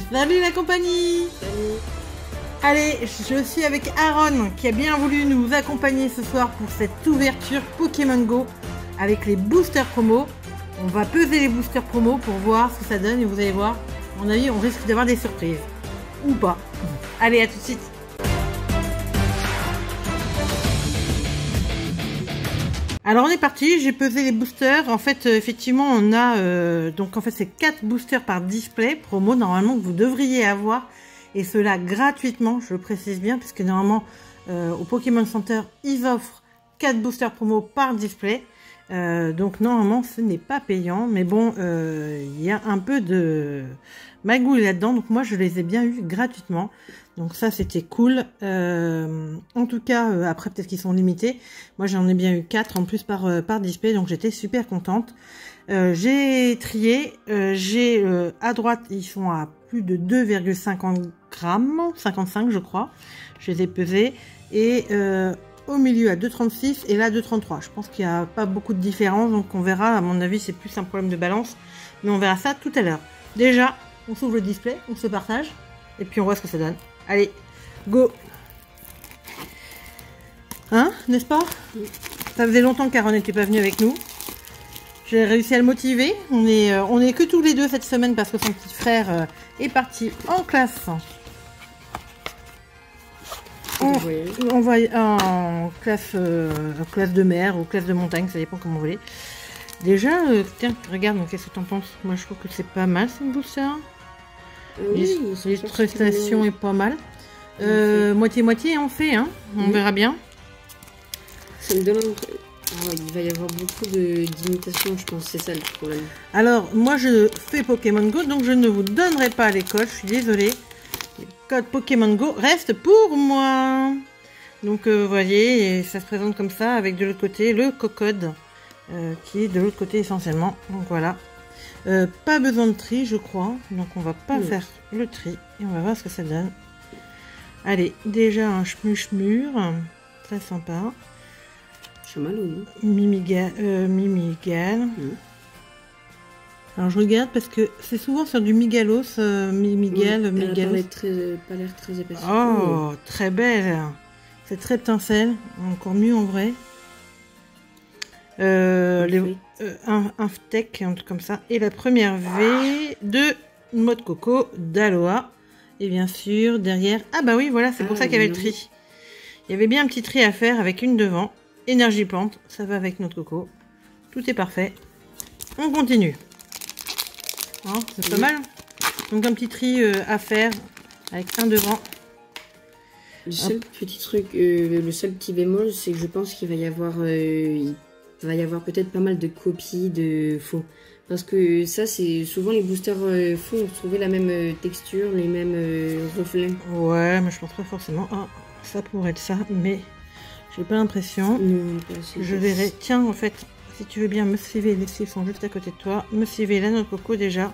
Salut la compagnie. Salut. Allez, je suis avec Aaron qui a bien voulu nous accompagner ce soir pour cette ouverture Pokémon Go avec les boosters promo. On va peser les boosters promo pour voir ce que ça donne et vous allez voir, à mon avis, on risque d'avoir des surprises. Ou pas. Allez, à tout de suite. Alors on est parti, j'ai pesé les boosters. En fait, effectivement, on a donc en fait c'est 4 boosters par display promo normalement que vous devriez avoir, et cela gratuitement, je le précise bien, puisque normalement au Pokémon Center ils offrent 4 boosters promo par display. Donc normalement ce n'est pas payant, mais bon, il y a un peu de magouille là-dedans, donc moi je les ai bien eu gratuitement. Donc ça c'était cool. En tout cas, après peut-être qu'ils sont limités. Moi j'en ai bien eu 4 en plus par display, donc j'étais super contente. J'ai trié. J'ai à droite, ils sont à plus de 2,50 grammes, 55 je crois. Je les ai pesés. Et au milieu à 2,36 et là 2,33. Je pense qu'il n'y a pas beaucoup de différence, donc on verra. À mon avis c'est plus un problème de balance, mais on verra ça tout à l'heure. Déjà, on s'ouvre le display, on se partage, et puis on voit ce que ça donne. Allez, go! Hein, n'est-ce pas? Ça faisait longtemps qu'Aaron n'était pas venu avec nous. J'ai réussi à le motiver. On est que tous les deux cette semaine parce que son petit frère est parti en classe. On va en classe de mer ou classe de montagne, ça dépend comme vous voulez. Déjà, tiens, regarde, qu'est-ce que t'en penses? Moi, je trouve que c'est pas mal, ce booster. Oui, L'illustration est pas mal. Moitié-moitié, on fait, hein. On verra bien. Ça me donne... il va y avoir beaucoup d'imitations, je pense, c'est ça le problème. Alors, moi, je fais Pokémon Go, donc je ne vous donnerai pas les codes, je suis désolée. Le code Pokémon Go reste pour moi. Donc, vous voyez, et ça se présente comme ça, avec de l'autre côté le cocode, qui est de l'autre côté essentiellement. Donc, voilà. Pas besoin de tri, je crois. Donc, on va pas faire le tri. Et on va voir ce que ça donne. Allez, déjà un chmu-chmur. Très sympa. Chamallow. Mimigal. Alors, je regarde parce que c'est souvent sur du Migalos. Migalos. Pas l'air très épais. Oh, très belle. C'est très étincelle. Encore mieux en vrai. Un tech, un truc comme ça. Et la première V de mode coco d'Aloha. Et bien sûr, derrière... Ah bah oui, voilà, c'est pour ça qu'il y avait le tri. Il y avait bien un petit tri à faire avec une devant. Énergie plante, ça va avec notre coco. Tout est parfait. On continue. Hein, c'est pas mal. Donc un petit tri à faire avec un devant. Le seul petit truc, le seul petit bémol, c'est que je pense qu'il va y avoir... peut-être pas mal de copies de faux. Parce que ça, c'est souvent les boosters faux ont trouvé la même texture, les mêmes reflets. Ouais, mais je pense pas forcément. Ah, ça pourrait être ça, mais j'ai pas l'impression. Je verrai. Tiens, en fait, si tu veux bien me suivre, les cils sont juste à côté de toi. Me suivre là, notre coco déjà.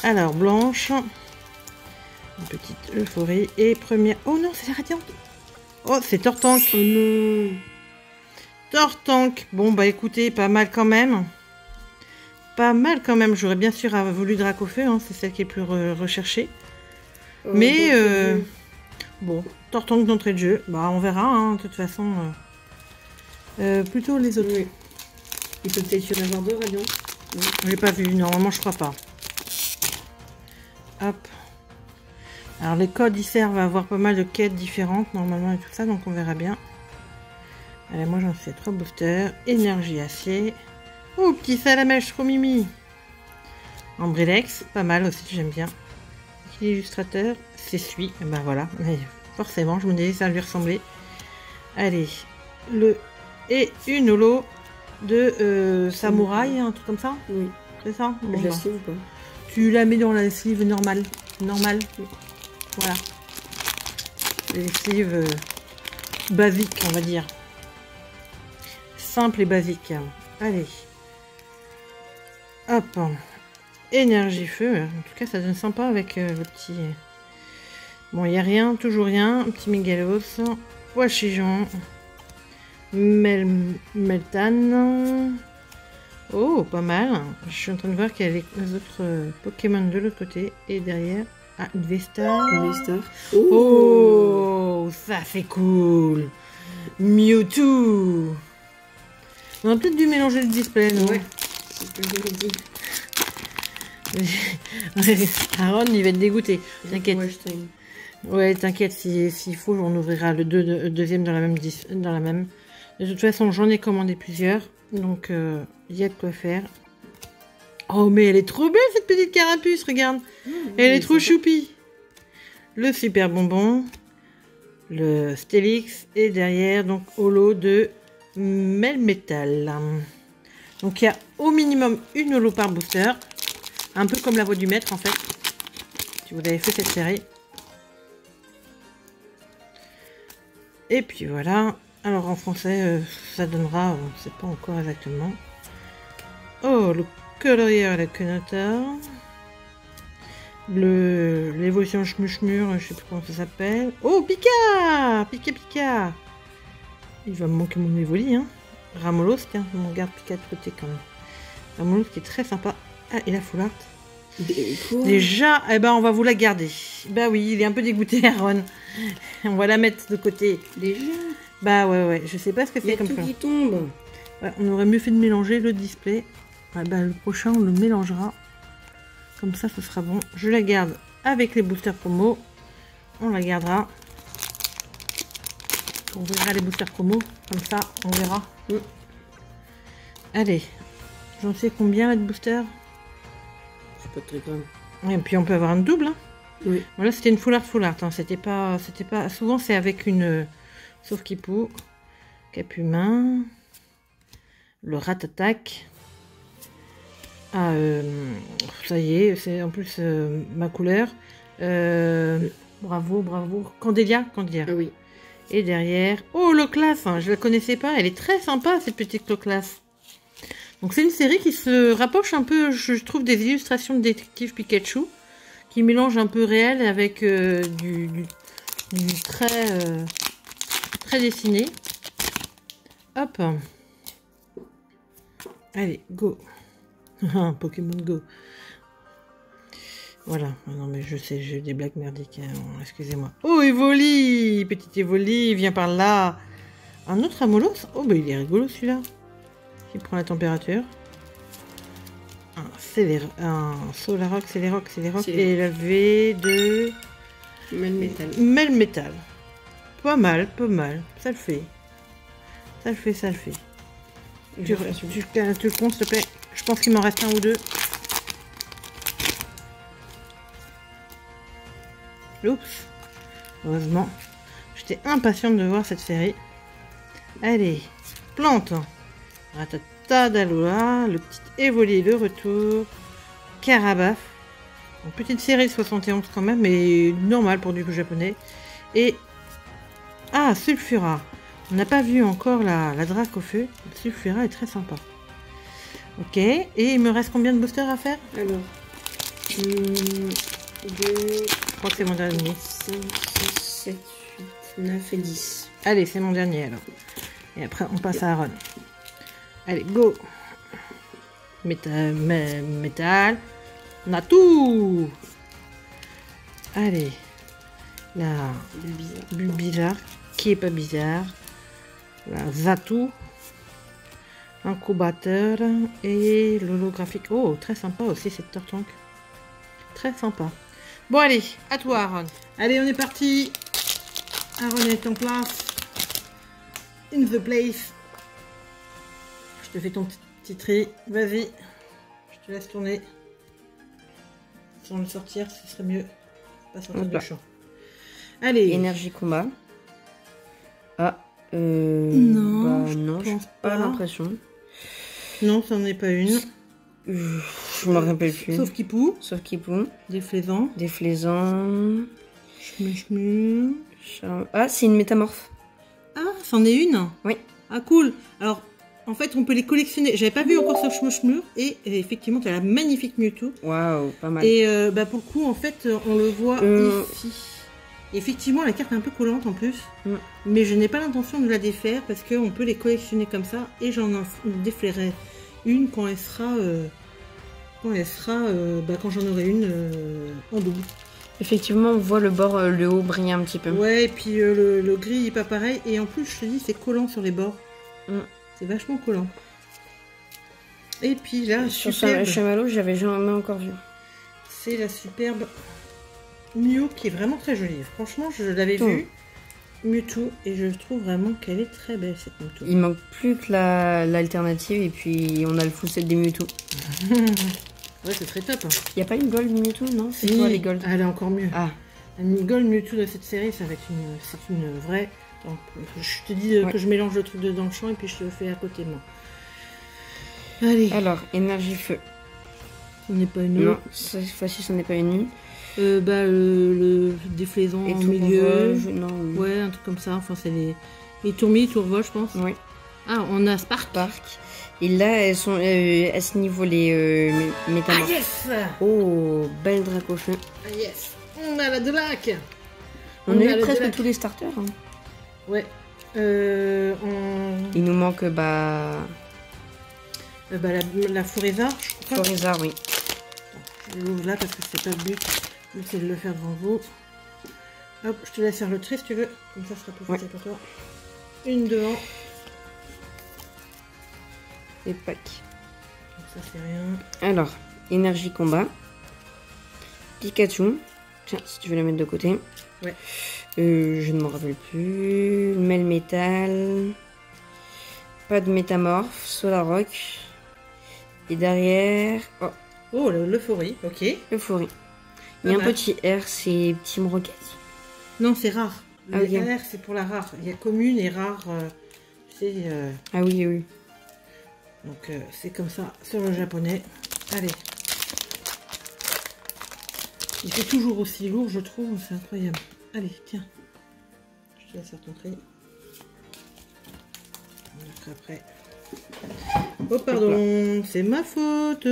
Alors, blanche. Une petite euphorie. Et première. Oh non, c'est la radiante. Oh, c'est Tortank. Oh non. Tortank. Bon, bah écoutez, pas mal quand même. Pas mal quand même. J'aurais bien sûr voulu Dracofeu, hein, c'est celle qui est plus recherchée. Mais bon, Tortank d'entrée de jeu. Bah on verra, hein, de toute façon. Plutôt les autres. Oui. Il peut peut-être y en avoir deux, Radiant. J'ai pas vu, normalement je crois pas. Hop. Alors les codes ils servent à avoir pas mal de quêtes différentes normalement et tout ça, donc on verra bien. Allez, moi j'en fais 3 boosters. Énergie acier. Oh, petit salamèche trop mimi. Ambrilex, pas mal aussi, j'aime bien. L'illustrateur, c'est celui. Et ben voilà, mais forcément, je me disais ça lui ressemblait. Allez, et une holo de samouraï, un truc comme ça. Oui. C'est ça. Bon, je la sleeve ou pas? Tu la mets dans la sleeve normale. Voilà. Les sleeves basiques, on va dire. Simple et basique. Allez. Hop. Énergie feu. En tout cas, ça donne sympa avec le petit... Bon, il n'y a rien, toujours rien. Un petit Mégalos. Poichijon. Meltan. Oh, pas mal. Je suis en train de voir qu'il y a les autres Pokémon de l'autre côté. Et derrière, ah, une Vestar. Une Vestar. Oh, ça c'est cool. Mewtwo. On a peut-être dû mélanger le display, non? Ouais, c'est ce que je dit. Aaron, il va être dégoûté. T'inquiète. Washington. Ouais, t'inquiète, s'il faut, on ouvrira le deuxième dans la même. De toute façon, j'en ai commandé plusieurs, donc il y a de quoi faire. Oh, mais elle est trop belle, cette petite carapuce, regarde. Elle est trop choupie. Le super bonbon, le Stélix, et derrière, donc, holo de Melmetal. Donc, il y a au minimum une holo par booster. Un peu comme la voix du maître, en fait. Si vous avez fait cette série. Et puis voilà. Alors en français, ça donnera, on ne sait pas encore exactement. Oh, le colorier, le Kenota. L'évolution Schmuschmur, je sais plus comment ça s'appelle. Oh, Pika. Pika. Il va me manquer mon Evoli, hein. Ramolos, tiens, on garde Pika de côté quand même. Ramolos qui est très sympa. Ah, et la full art. Déjà, eh ben, on va vous la garder. Bah oui, il est un peu dégoûté, Aaron. On va la mettre de côté. Déjà. Bah ouais, je sais pas ce que c'est comme ça. Il y a tout qui tombe. Ouais, on aurait mieux fait de mélanger le display. Ouais, bah, le prochain, on le mélangera. Comme ça, ce sera bon. Je la garde avec les boosters promo. On la gardera. On verra les boosters promo. Comme ça, on verra. Allez. J'en sais combien, de boosters? C'est pas très grave. Et puis, on peut avoir une double. Hein. Oui. Voilà, c'était une full art. Hein. C'était pas... Souvent, c'est avec une... Sauf Kipou. Capumain. Le Rat-Attack. Ah, ça y est, c'est en plus ma couleur. Bravo. Candelia. Ah oui. Et derrière, oh, Loclas, hein, je la connaissais pas, elle est très sympa cette petite Loclas. Donc c'est une série qui se rapproche un peu, je trouve, des illustrations de Détective Pikachu, qui mélange un peu réel avec du très dessiné. Hop. Allez, go. Pokémon Go. Voilà. Non mais je sais, j'ai des blagues merdiques. Hein. Excusez-moi. Oh, Evoli. Petit Evoli, viens par là. Un autre Amolos. Oh, bah il est rigolo celui-là. Qui prend la température. Un Solaroc, Celeroc. Et la V de... Melmetal. Pas mal. Ça le fait. Tu le comptes, s'il te plaît. Je pense qu'il m'en reste un ou deux. Oups. Heureusement. J'étais impatiente de voir cette série. Allez. Plante. Ratatadalola. Le petit Evoli de retour. Carabaf. Une petite série de 71 quand même, mais normal pour du japonais. Et... Ah, Sulfura. On n'a pas vu encore la drac au feu. Sulfura est très sympa. Ok. Et il me reste combien de boosters à faire? Alors... 2... Je crois que c'est mon dernier. 5, 6, 7, 8, 9 et 10. Allez, c'est mon dernier alors. Et après, on passe à Aaron. Allez, go. Métal. On a tout. Allez. La bizarre. Qui est pas bizarre. La Zatu. Incubateur. Et l'holographique. Oh, très sympa aussi cette Turtank. Très sympa. Bon, allez, à toi, Aaron. Allez, on est parti. Aaron est en place. In the place. Je te fais ton petit tri. Vas-y. Je te laisse tourner. Sans le sortir, ce serait mieux. Pas sortir du champ. Allez. Énergie combat. Ah. Non, non, je pense pas l'impression. Non, ça n'en est pas une. Je me rappelle plus. Sauf Kipou. Déflaisant. Schmuschmu. Ah, c'est une métamorphe. Ah, c'en est une? Oui. Ah, cool. Alors, en fait, on peut les collectionner. J'avais pas vu encore ce Schmuschmu. Et effectivement, tu as la magnifique Mewtwo. Waouh, pas mal. Et pour le coup, en fait, on le voit ici. Effectivement, la carte est un peu collante en plus. Mais je n'ai pas l'intention de la défaire parce qu'on peut les collectionner comme ça. Et j'en déflairai une quand elle sera... quand j'en aurai une en double. Effectivement, on voit le bord, le haut briller un petit peu. Ouais, et puis le gris n'est pas pareil. Et en plus, je te dis, c'est collant sur les bords. C'est vachement collant. Et puis là, sur superbe. Chamallow, j'avais jamais encore vu. C'est la superbe Mew qui est vraiment très jolie. Franchement, je l'avais vue, Mewtwo, et je trouve vraiment qu'elle est très belle cette Mewtwo. Il manque plus que l'alternative et puis on a le full set des Mewtwo. Ouais, c'est très top. Il n'y a pas une Gold Mewtwo, non? C'est Si, toi les Gold. elle est encore mieux. Ah. Une Gold Mewtwo de cette série, ça va être une vraie... Donc, je te dis que je mélange le truc dans le champ et puis je le fais à côté de moi. Allez. Alors, énergie feu. Ce n'est pas une... Non, cette fois-ci, ce n'est pas une. Le déflaison et au milieu. Non. Ouais, un truc comme ça. Enfin, c'est les tourmis, tourvol, je pense. Oui. Ah, on a Spark. Et là, elles sont à ce niveau, les métamorphes. Ah, yes! Oh, belle Dracofeu. Ah, yes! On a la Drac. On a eu presque tous les starters. Hein. Ouais. Il nous manque, la Foreza, je crois. Foreza, oui. Je l'ouvre là parce que c'est pas le but. C'est de le faire devant vous. Hop, je te laisse faire le tri si tu veux. Comme ça, ce sera plus facile pour toi. Une devant. Et pack. Donc ça, c'est rien. Alors, énergie combat. Pikachu. Tiens, si tu veux la mettre de côté. Ouais. Je ne m'en rappelle plus. Melmetal. Pas de métamorphe. Solarock. Et derrière... Oh, l'euphorie, ok. L'euphorie. Il y a un petit R, c'est Team Rocket. Non, c'est rare. Ah, Le okay. R, c'est pour la rare. Il y a commune et rare. C'est... Ah oui, oui. Donc, c'est comme ça sur le japonais. Allez. Il fait toujours aussi lourd, je trouve. C'est incroyable. Allez, tiens. Je te laisse faire ton tri. Après. Oh, pardon. C'est ma faute.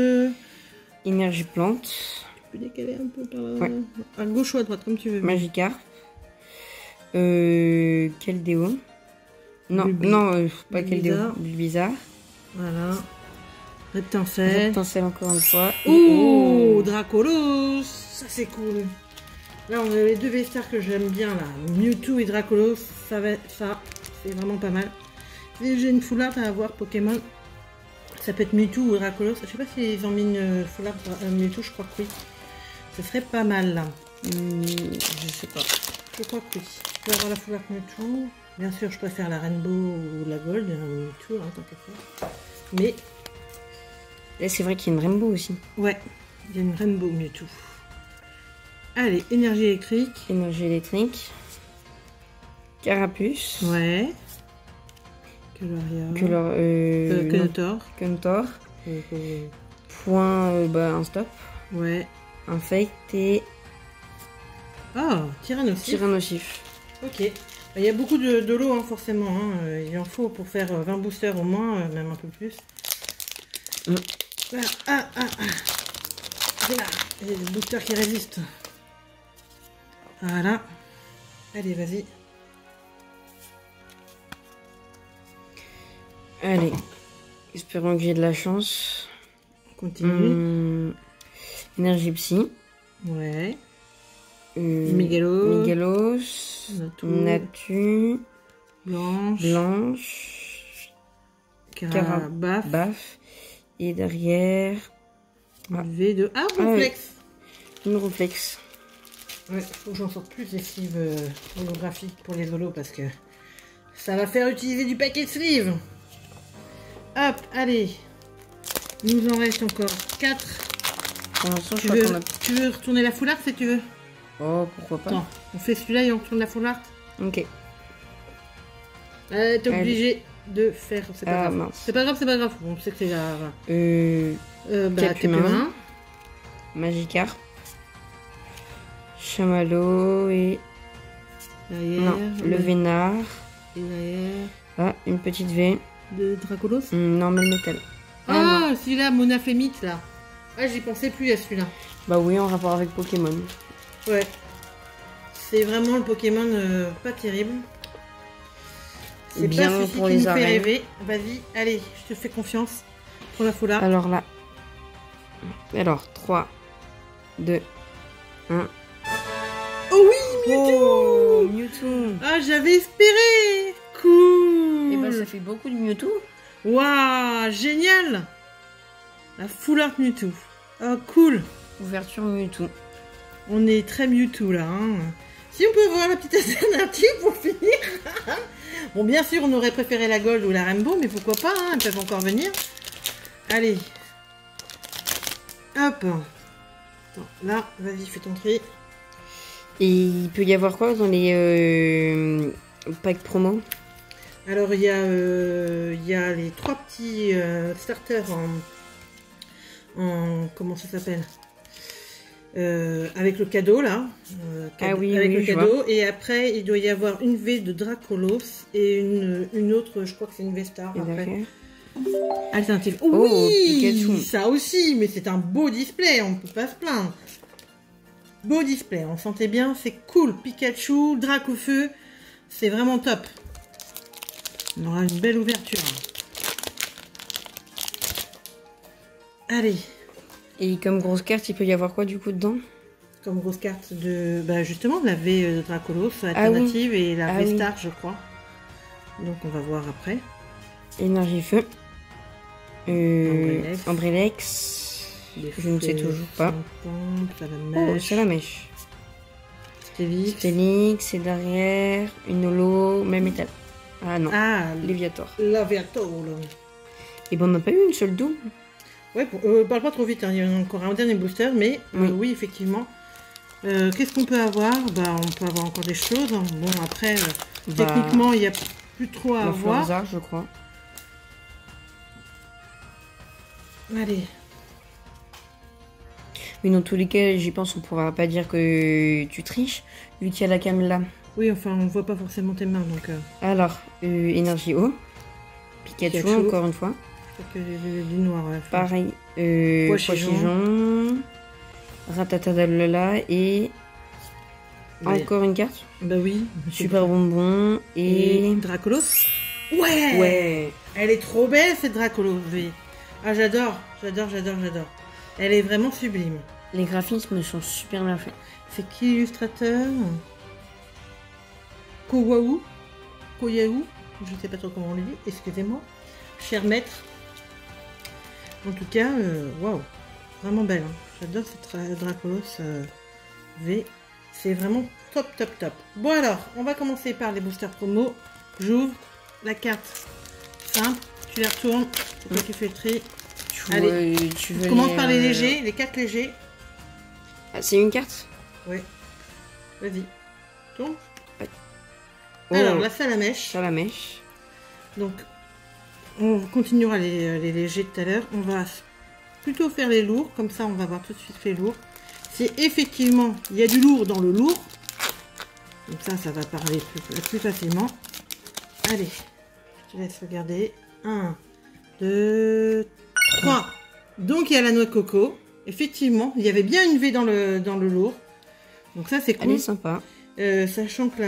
Énergie plante. Tu peux décaler un peu par là. À gauche ou à droite, comme tu veux. Magikarp. Keldeo. Non, pas Keldeo. Bulbizarre. Voilà. Reptincelle. Reptincelle encore une fois. Oh, Dracolos. Ça, c'est cool. Là, on a les deux V-Stars que j'aime bien, là. Mewtwo et Dracolos. Ça, c'est vraiment pas mal. J'ai une full art à avoir Pokémon. Ça peut être Mewtwo ou Dracolos. Je sais pas s'ils ont mis une full art Mewtwo, je crois que oui. Ce serait pas mal, là. Je sais pas. Je crois que oui. Je peux avoir la full art Mewtwo. Bien sûr, je préfère la Rainbow ou la Gold, Mewtwo, hein, tant qu'à faire. Mais... là, c'est vrai qu'il y a une Rainbow aussi. Ouais, il y a une Rainbow Mewtwo. Allez, énergie électrique. Énergie électrique. Carapuce. Ouais. Keloria. Kentor. Point, un stop. Ouais. Infect et... oh, Tyrannosif. Ok. Il y a beaucoup de lots, hein, forcément. Hein. Il en faut pour faire 20 boosters au moins, même un peu plus. Voilà. Voilà. Il y a des boosters qui résistent. Voilà. Allez, vas-y. Allez. Espérons que j'ai de la chance. Continue. Énergie psy. Ouais. Mégalos. Natu. Blanche. Carabaf. Et derrière... V2. Ah, Reflex. Une Reflex. Ouais, faut que j'en sorte plus des sleeves holographiques pour les holos parce que ça va faire utiliser du paquet de sleeves. Hop, allez. Il nous en reste encore 4. Pour l'instant, tu veux retourner la foulard si tu veux? Oh, pourquoi pas. Attends, on fait celui-là et on retourne la foulard. Ok. T'es obligé de faire... c'est pas grave. Mince. C'est pas grave. On sait que c'est la... Capumain. Magikarp. Chamallow et... derrière, non, le Vénard. Et derrière... ah, une petite V. De Dracolos. Non, mais le métal. Ah, celui-là, Monaflémite, là. Ah, j'y pensais plus à celui-là. Bah oui, en rapport avec Pokémon. Ouais. C'est vraiment le Pokémon pas terrible. C'est bien pas celui pour qui les nous fait arènes. rêver. Vas-y, allez, je te fais confiance. pour la foulard. Alors là. Alors, 3, 2, 1. Oh oui, Mewtwo! Oh, Mewtwo. Ah, j'avais espéré! Cool! Et bah, ça fait beaucoup de Mewtwo. Waouh, génial! La foulard Mewtwo. Oh, cool! Ouverture Mewtwo. On est très Mewtwo là. Hein. Si on peut voir la petite alternative pour finir. Bon, bien sûr, on aurait préféré la Gold ou la Rainbow, mais pourquoi pas, hein, elles peuvent encore venir. Allez. Hop. Attends, là, vas-y, fais ton tri. Et il peut y avoir quoi dans les packs promo? Alors, il y a les 3 petits starters en... Comment ça s'appelle? Avec le cadeau là, ah oui, avec oui, le cadeau, et après il doit y avoir une V de Dracolos et une autre, je crois que c'est une V-Star après. Alternative. Oh, oui, Pikachu. ça aussi, mais c'est un beau display, on peut pas se plaindre. Beau display, on sentait bien, c'est cool. Pikachu, Dracofeu, c'est vraiment top. On aura une belle ouverture. Allez. Et comme grosse carte, il peut y avoir quoi du coup dedans? Comme grosse carte de... Bah justement, la V Dracolos, alternative, et la V-Star, je crois. Donc on va voir après. Énergie feu. Ambrélex. Je ne sais toujours pas. Oh, Salamèche. Stélix, c'est derrière. Une holo, même métal. Ah non. Ah, Léviator. Léviator. Et ben on n'a pas eu une seule double. Ouais, parle pas trop vite, hein. Il y a encore un dernier booster, mais oui, effectivement. Qu'est-ce qu'on peut avoir? Bah, on peut avoir encore des choses. Hein. Bon, après, techniquement, il n'y a plus trop à avoir. Bizarre, je crois. Allez. Mais dans tous les cas, j'y pense, on pourra pas dire que tu triches, vu qu'il y a la cam là. Oui, enfin, on voit pas forcément tes mains, donc... Alors, énergie eau. Pikachu, encore une fois. Que du noir, ouais. Pareil, Poichigeon, Ratatadalala et encore une carte. Bah oui. Super Bonbon et Dracolos. Ouais. Ouais. Elle est trop belle cette Dracolos. Ah j'adore. Elle est vraiment sublime. Les graphismes sont super bien faits. C'est qui l'illustrateur? Koyaou, je sais pas trop comment on le dit. Excusez-moi, cher maître. En tout cas, waouh, vraiment belle. Hein. J'adore cette Dracolos V. C'est vraiment top. Bon alors, on va commencer par les boosters promo. J'ouvre la carte simple, tu la retournes, tu fais le tri. Allez, tu commences par les légers, les 4 légers. Ah, c'est une carte? Ouais. Vas-y. Tourne. Oh. Alors, la Salamèche. Salamèche. Donc, on continuera les légers tout à l'heure. On va plutôt faire les lourds. Comme ça, on va voir tout de suite les lourds. Si effectivement, il y a du lourd dans le lourd. Donc ça va parler plus facilement. Allez, je te laisse regarder. 1, 2, 3. Donc, il y a la noix de coco. Effectivement, il y avait bien une V dans le lourd. Donc ça, c'est cool. Elle est sympa. Sachant que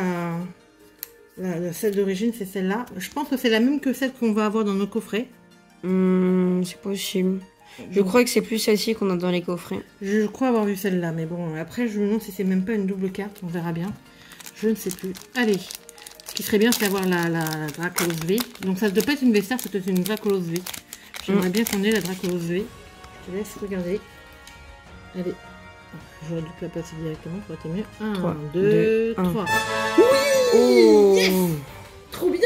celle d'origine, c'est celle-là. Je pense que c'est la même que celle qu'on va avoir dans nos coffrets. C'est possible. Je crois que c'est plus celle-ci qu'on a dans les coffrets. Je crois avoir vu celle-là, mais bon, après, je me demande si c'est même pas une double carte. On verra bien. Je ne sais plus. Allez. Ce qui serait bien, c'est avoir la Dracolos V. Donc ça ne doit pas être une V-Star, ça doit être une Dracolos V. J'aimerais bien qu'on ait la Dracolos V. Je te laisse regarder. Allez. J'aurais dû la placer directement pour être mieux. 1, 2, 3. Oui, oh yes, trop bien.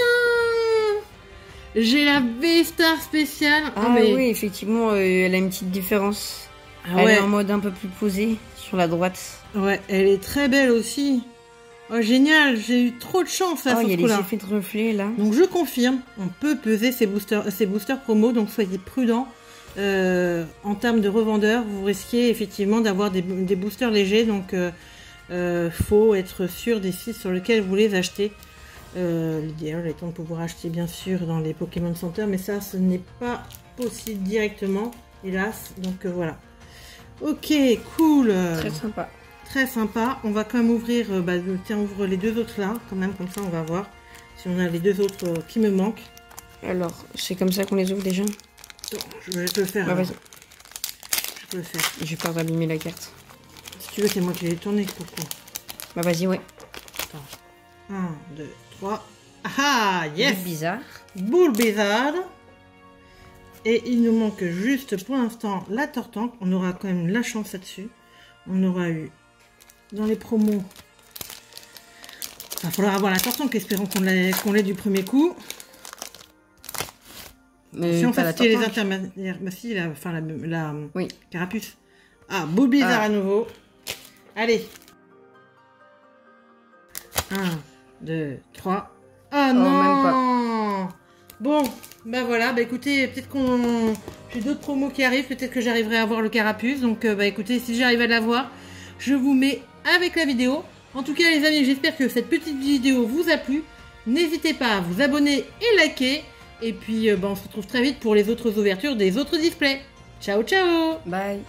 J'ai la V-Star spéciale. Ah mais... oui, effectivement, elle a une petite différence. Elle est en mode un peu plus posé sur la droite. Ouais, elle est très belle aussi. Oh, génial, j'ai eu trop de chance là. Il y a les effets de reflet là. Donc je confirme, on peut peser ces boosters promo, donc soyez prudents. En termes de revendeurs, vous risquez effectivement d'avoir des boosters légers, donc faut être sûr des sites sur lesquels vous les achetez. L'idéal étant de pouvoir acheter bien sûr dans les Pokémon Center, mais ça ce n'est pas possible directement, hélas. Donc voilà. Ok, cool. Très sympa. Très sympa. On va quand même ouvrir, tiens, ouvre les deux autres là, quand même, comme ça on va voir si on a les deux autres qui me manquent. Alors, c'est comme ça qu'on les ouvre déjà? Attends, je vais te le faire. Bah, vas-y. Je peux le faire. J'ai peur d'abîmer la carte. Si tu veux, c'est moi qui l'ai tourné, Coco. Bah vas-y, ouais. Attends. 1, 2, 3. Ah, yes! Boule bizarre. Boule bizarre. Et il nous manque juste pour l'instant la tortank. On aura quand même la chance là-dessus. On aura eu dans les promos. Il va falloir avoir la tortank, espérons qu'on l'ait du premier coup. Mais si on pas fait la les tortank. intermédiaires. Bah si, la Oui. carapuce. Ah, boule bizarre Ah. à nouveau. Allez. 1, 2, 3. Ah non, même pas. Bon, bah voilà, bah écoutez, peut-être qu'on... J'ai d'autres promos qui arrivent, peut-être que j'arriverai à avoir le carapuce. Donc bah écoutez, si j'arrive à l'avoir, je vous mets avec la vidéo. En tout cas les amis, j'espère que cette petite vidéo vous a plu. N'hésitez pas à vous abonner et liker. Et puis bah, on se retrouve très vite pour les autres ouvertures des autres displays. Ciao ciao. Bye.